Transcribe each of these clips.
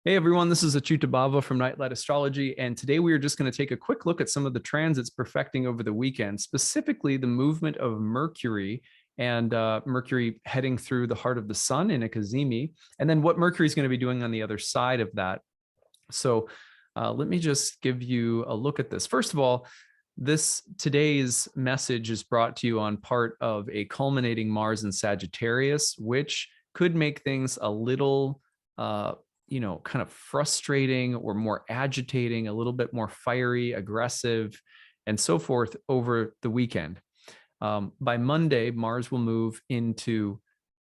Hey everyone, this is acyuta-bhava from Nightlight Astrology, and today we are just going to take a quick look at some of the transits perfecting over the weekend, specifically the movement of Mercury and Mercury heading through the heart of the sun in a Cazimi, and then what Mercury is going to be doing on the other side of that. So let me just give you a look at this. First of all, today's message is brought to you on part of a culminating Mars in Sagittarius, which could make things a little kind of frustrating or more agitating, a little bit more fiery, aggressive, and so forth over the weekend. By Monday, Mars will move into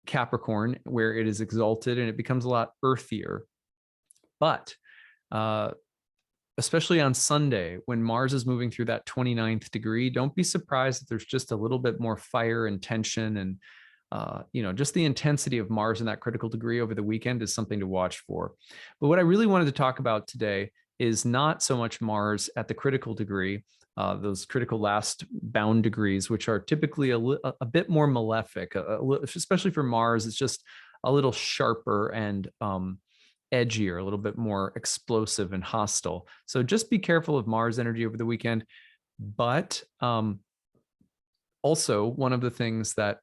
Capricorn, where it is exalted and it becomes a lot earthier. But especially on Sunday, when Mars is moving through that 29th degree, don't be surprised that there's just a little bit more fire and tension and just the intensity of Mars in that critical degree over the weekend is something to watch for. But what I really wanted to talk about today is not so much Mars at the critical degree, those critical last bound degrees, which are typically a bit more malefic, especially for Mars. It's just a little sharper and edgier, a little bit more explosive and hostile. So just be careful of Mars energy over the weekend. But also, one of the things that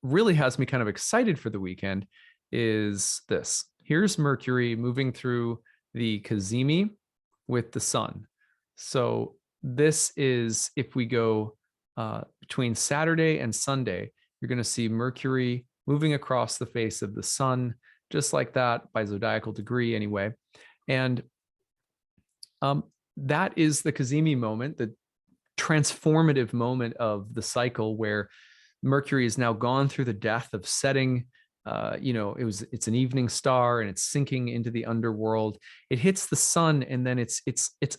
really has me kind of excited for the weekend is this. Here's Mercury moving through the Cazimi with the sun. So this is, if we go between Saturday and Sunday, you're going to see Mercury moving across the face of the sun, just like that by zodiacal degree anyway. And that is the Cazimi moment, the transformative moment of the cycle where Mercury is now gone through the death of setting. It's an evening star and it's sinking into the underworld. It hits the sun, and then it's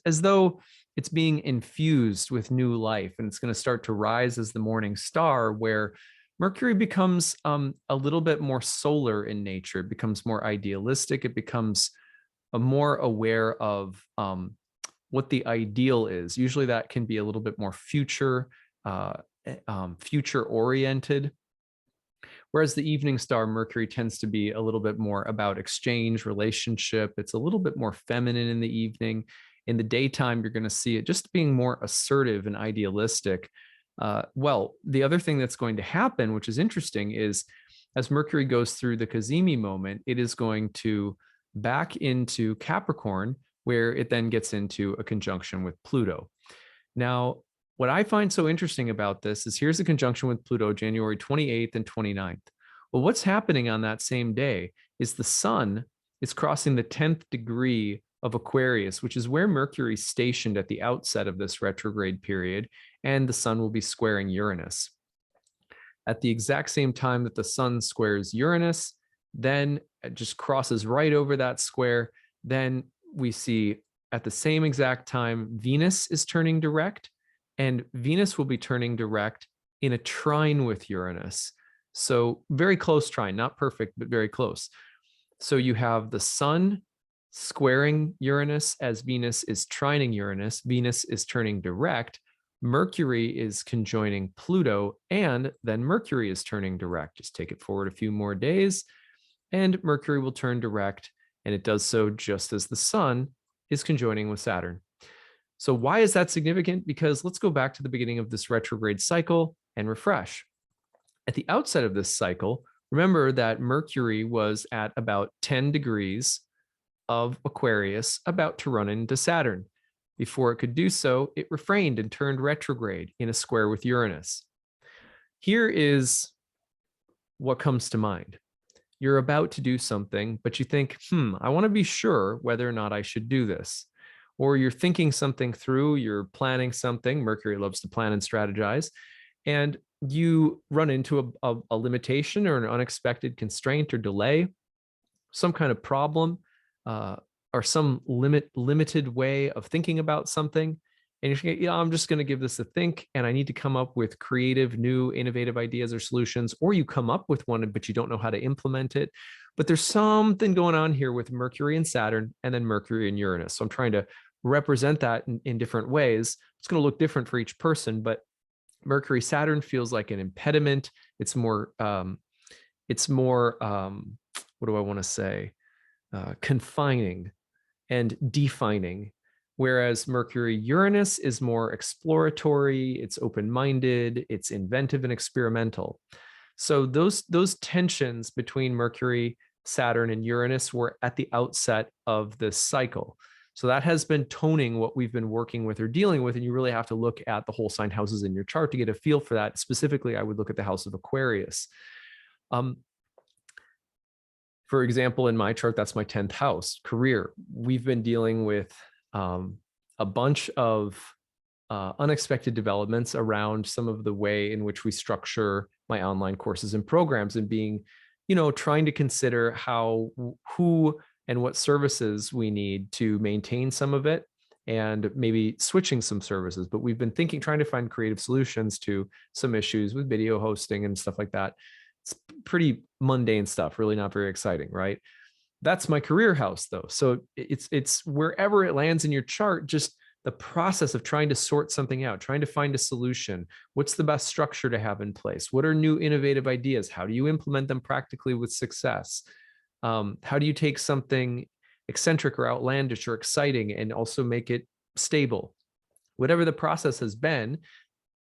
as though it's being infused with new life, and it's going to start to rise as the morning star, where Mercury becomes a little bit more solar in nature. It becomes more idealistic. It becomes more aware of what the ideal is. Usually that can be a little bit more future oriented, whereas the evening star Mercury tends to be a little bit more about exchange, relationship. It's a little bit more feminine in the evening. In the daytime, you're going to see it just being more assertive and idealistic. Well, the other thing that's going to happen, which is interesting, is as Mercury goes through the Cazimi moment, it is going to back into Capricorn, where it then gets into a conjunction with Pluto. Now, what I find so interesting about this is here's a conjunction with Pluto, January 28th and 29th. Well, what's happening on that same day is the sun is crossing the 10th degree of Aquarius, which is where Mercury is stationed at the outset of this retrograde period, and the sun will be squaring Uranus. At the exact same time that the sun squares Uranus, then it just crosses right over that square. Then we see at the same exact time, Venus is turning direct. And Venus will be turning direct in a trine with Uranus. So very close trine, not perfect, but very close. So you have the sun squaring Uranus as Venus is trining Uranus. Venus is turning direct. Mercury is conjoining Pluto, and then Mercury is turning direct. Just take it forward a few more days, and Mercury will turn direct, and it does so just as the sun is conjoining with Saturn. So why is that significant? Because let's go back to the beginning of this retrograde cycle and refresh. At the outset of this cycle, remember that Mercury was at about 10 degrees of Aquarius, about to run into Saturn. Before it could do so, it refrained and turned retrograde in a square with Uranus. Here is what comes to mind. You're about to do something, but you think, I want to be sure whether or not I should do this. Or you're thinking something through, you're planning something. Mercury loves to plan and strategize. And you run into a limitation or an unexpected constraint or delay, some kind of problem, or some limited way of thinking about something. And you're thinking, I'm just going to give this a think, and I need to come up with creative, new, innovative ideas or solutions. Or you come up with one, but you don't know how to implement it. But there's something going on here with Mercury and Saturn, and then Mercury and Uranus. So I'm trying to represent that in different ways. It's going to look different for each person, but Mercury Saturn feels like an impediment. It's more what do I want to say? confining and defining, whereas Mercury Uranus is more exploratory, it's open-minded, it's inventive and experimental. So those tensions between Mercury, Saturn, and Uranus were at the outset of this cycle. So that has been toning what we've been working with or dealing with. And you really have to look at the whole sign houses in your chart to get a feel for that. Specifically, I would look at the house of Aquarius. For example, in my chart, that's my 10th house, career. We've been dealing with a bunch of unexpected developments around some of the way in which we structure my online courses and programs, and being, trying to consider who and what services we need to maintain some of it, and maybe switching some services. But we've been trying to find creative solutions to some issues with video hosting and stuff like that. It's pretty mundane stuff, really not very exciting, right? That's my career house though. So it's wherever it lands in your chart, just the process of trying to sort something out, trying to find a solution. What's the best structure to have in place? What are new innovative ideas? How do you implement them practically with success? How do you take something eccentric or outlandish or exciting and also make it stable? Whatever the process has been,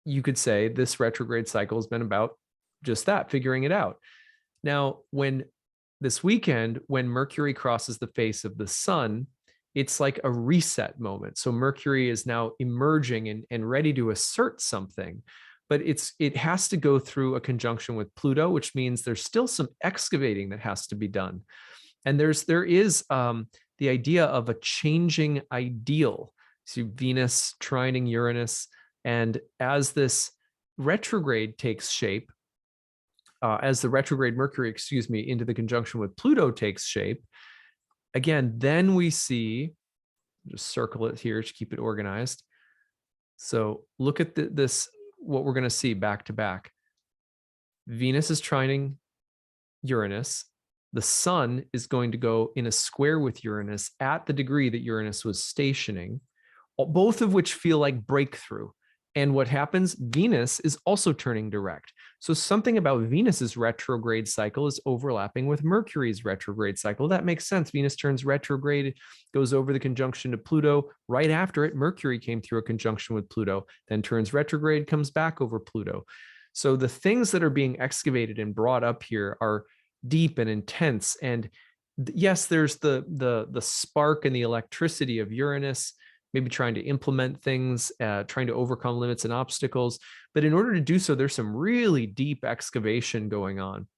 you could say this retrograde cycle has been about just that, figuring it out. Now, this weekend, when Mercury crosses the face of the sun, it's like a reset moment. So Mercury is now emerging and ready to assert something, but it has to go through a conjunction with Pluto, which means there's still some excavating that has to be done. And there is the idea of a changing ideal. So Venus trining Uranus, and as this retrograde takes shape, as the retrograde Mercury, into the conjunction with Pluto takes shape, again, then we see, just circle it here to keep it organized. So look at this, what we're going to see back to back. Venus is trining Uranus. The sun is going to go in a square with Uranus at the degree that Uranus was stationing, both of which feel like breakthrough. And what happens? Venus is also turning direct. So something about Venus's retrograde cycle is overlapping with Mercury's retrograde cycle. That makes sense. Venus turns retrograde, goes over the conjunction to Pluto. Right after it, Mercury came through a conjunction with Pluto, then turns retrograde, comes back over Pluto. So the things that are being excavated and brought up here are deep and intense. And yes, there's the spark and the electricity of Uranus, maybe trying to implement things, trying to overcome limits and obstacles. But in order to do so, there's some really deep excavation going on.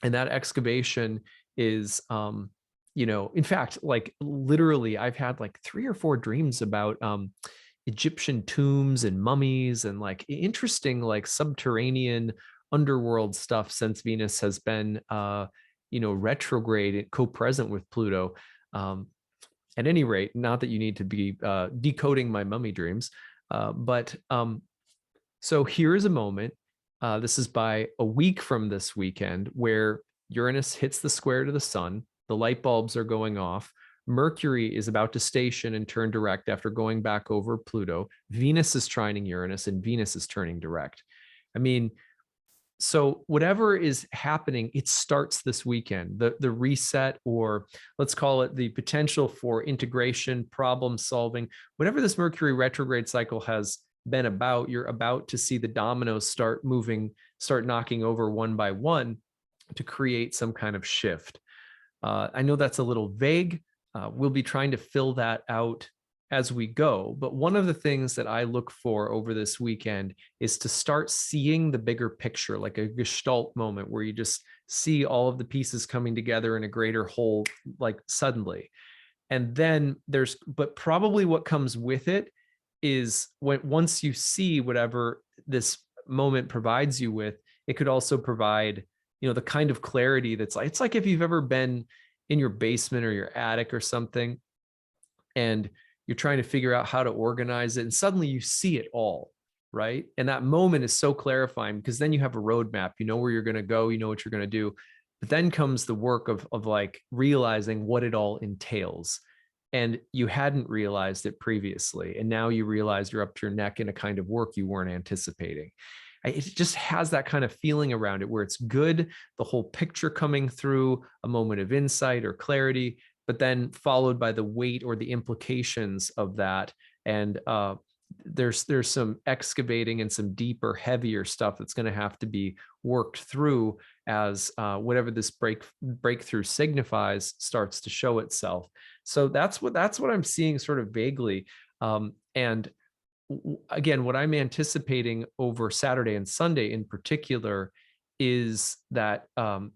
And that excavation is, in fact, like literally, I've had like 3 or 4 dreams about Egyptian tombs and mummies and like interesting, like subterranean underworld stuff since Venus has been, retrograde, co-present with Pluto. At any rate, not that you need to be decoding my mummy dreams, but so here's a moment. This is by a week from this weekend where Uranus hits the square to the sun. The light bulbs are going off. Mercury is about to station and turn direct after going back over Pluto. Venus is trining Uranus and Venus is turning direct. I mean, so whatever is happening, it starts this weekend. The reset, or let's call it the potential for integration, problem solving, whatever this Mercury retrograde cycle has been about, you're about to see the dominoes start moving, start knocking over one by one to create some kind of shift. I know that's a little vague. We'll be trying to fill that out as we go. But one of the things that I look for over this weekend is to start seeing the bigger picture, like a gestalt moment where you just see all of the pieces coming together in a greater whole, like suddenly. And then but probably what comes with it is once you see whatever this moment provides you with, it could also provide, the kind of clarity it's like if you've ever been in your basement or your attic or something, and you're trying to figure out how to organize it, and suddenly you see it all, right? And that moment is so clarifying because then you have a roadmap, you know where you're going to go, you know what you're going to do. But then comes the work of like realizing what it all entails. And you hadn't realized it previously. And now you realize you're up to your neck in a kind of work you weren't anticipating. It just has that kind of feeling around it where it's good, the whole picture coming through, a moment of insight or clarity. but then followed by the weight or the implications of that. And there's some excavating and some deeper, heavier stuff that's going to have to be worked through as whatever this breakthrough signifies starts to show itself. So that's what I'm seeing sort of vaguely. And again, what I'm anticipating over Saturday and Sunday in particular is that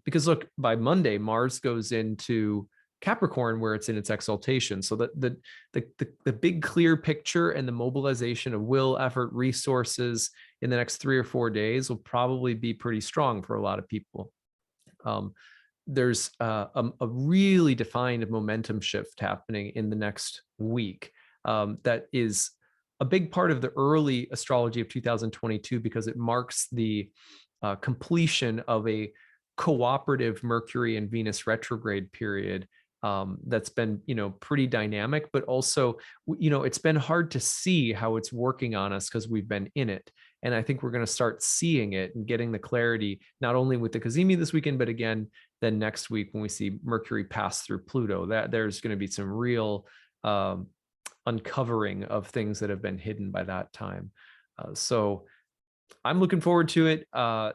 because look, by Monday, Mars goes into Capricorn where it's in its exaltation. So the big clear picture and the mobilization of will, effort, resources in the next 3 or 4 days will probably be pretty strong for a lot of people. There's a really defined momentum shift happening in the next week that is a big part of the early astrology of 2022 because it marks the completion of a cooperative Mercury and Venus retrograde period that's been, pretty dynamic, but also, it's been hard to see how it's working on us because we've been in it. And I think we're going to start seeing it and getting the clarity, not only with the Cazimi this weekend, but again, then next week when we see Mercury pass through Pluto, that there's going to be some real uncovering of things that have been hidden by that time. So I'm looking forward to it.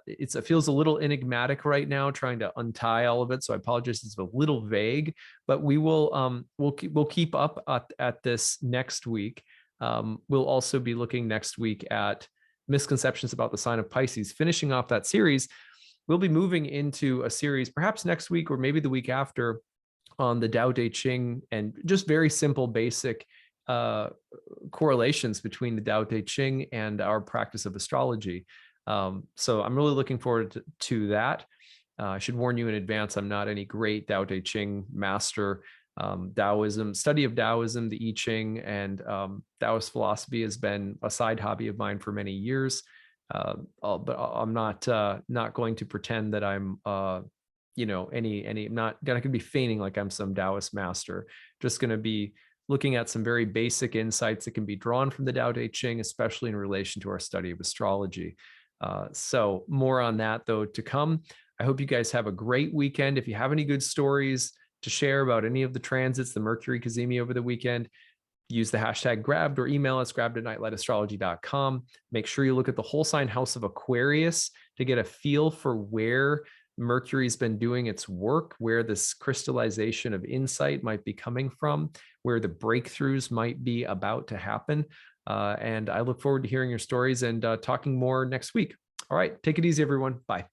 It feels a little enigmatic right now, trying to untie all of it. So I apologize, it's a little vague, but we will we'll keep up at this next week. We'll also be looking next week at misconceptions about the sign of Pisces. Finishing off that series, we'll be moving into a series perhaps next week or maybe the week after on the Tao Te Ching and just very simple, basic correlations between the Tao Te Ching and our practice of astrology. So I'm really looking forward to that. I should warn you in advance, I'm not any great Tao Te Ching master. Taoism, study of Taoism, the I Ching, and Taoist philosophy has been a side hobby of mine for many years. But I'm not going to pretend that I'm I'm not going to be feigning like I'm some Taoist master. Just going to be looking at some very basic insights that can be drawn from the Tao Te Ching, especially in relation to our study of astrology. So more on that, though, to come. I hope you guys have a great weekend. If you have any good stories to share about any of the transits, the Mercury Cazimi over the weekend, use the hashtag grabbed or email us grabbed@nightlightastrology.com. Make sure you look at the whole sign house of Aquarius to get a feel for where Mercury's been doing its work, where this crystallization of insight might be coming from, where the breakthroughs might be about to happen. And I look forward to hearing your stories and talking more next week. All right, take it easy, everyone. Bye.